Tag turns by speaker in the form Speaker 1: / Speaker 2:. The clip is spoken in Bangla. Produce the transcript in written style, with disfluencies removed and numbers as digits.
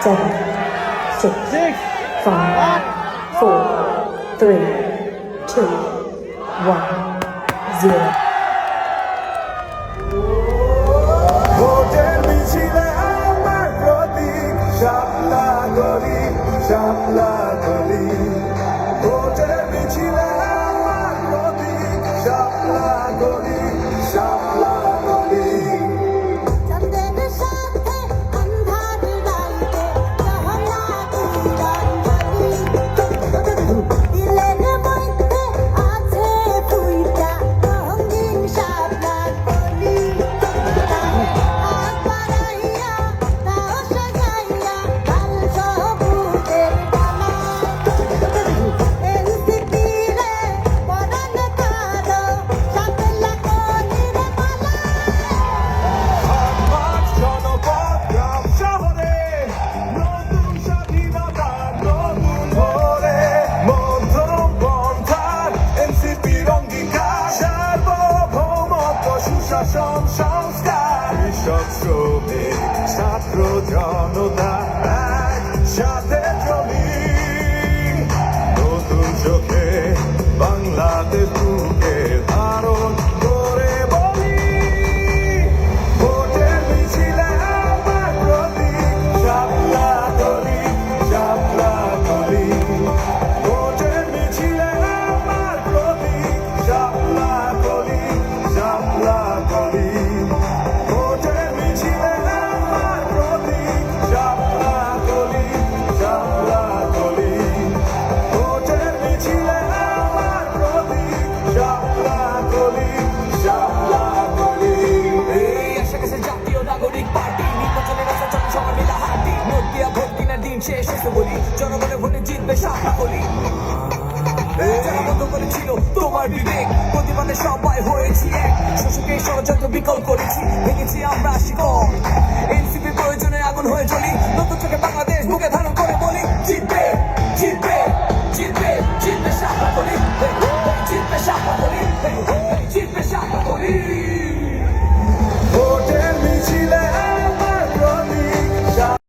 Speaker 1: 7, 6, 5, 4, 3, 2, 1, 0.
Speaker 2: ভোটের মিছিলে আমার প্রতীক শাপলা গলি শাপলা গলি ভোটের মিছিলে আমার প্রতীক শাপলা গলি শাপলা গলি
Speaker 3: চন্দ্রের সাথে আন্ধার রাইতে রহনা তুরান গলি দিলের মধ্যে আছে ফুইটা রঙিন শাপলা গলি আপারাইয়া তাও সাজাইয়া লাল সবুজের ডালা এনসিপি রে পরাণ কালো শাপলা গলির মালা
Speaker 2: আমার জনপদ গ্রাম শহরে নতুন স্বাধীনতা নতুন ভোরে মধ্যম পন্থার এনসিপি অঙ্গীকার সার্বভৌমত্ব সুশাসন সংস্কার কৃষক শ্রমিক ছাত্র জনতা একসাথে চলি নতুন চোখে বাংলাদেশ বুকে ধারণ করে বলি ভোটের মিছিলে আমার প্রতীক শাপলা গলি শাপলা গলি ভোটের মিছিলে আমার প্রতীক শাপলা গলি শাপলা গলি ভোটের মিছিলে আমার প্রতীক শাপলা গলি শাপলা গলি ভোটের মিছিলে আমার প্রতীক শাপলা গলি শাপলা গলি
Speaker 4: এই এসে গেছে জাতীয় নাগরিক পার্টি নির্বাচনের রাস্তা চলে সবাই মিলে হাঁটি ভোট দিয়া ভোট কিনা দিন শেষ হয়েছে বলি জনগণের ভোটে জিতবে শাপলা গলি যারা বন্ধ করেছিল তোমার বিবেক প্রতিবাদে সবাই হয়েছি এক শোষকের ষড়যন্ত্র বিকল করেছি ভেঙেছি আমরা শিকল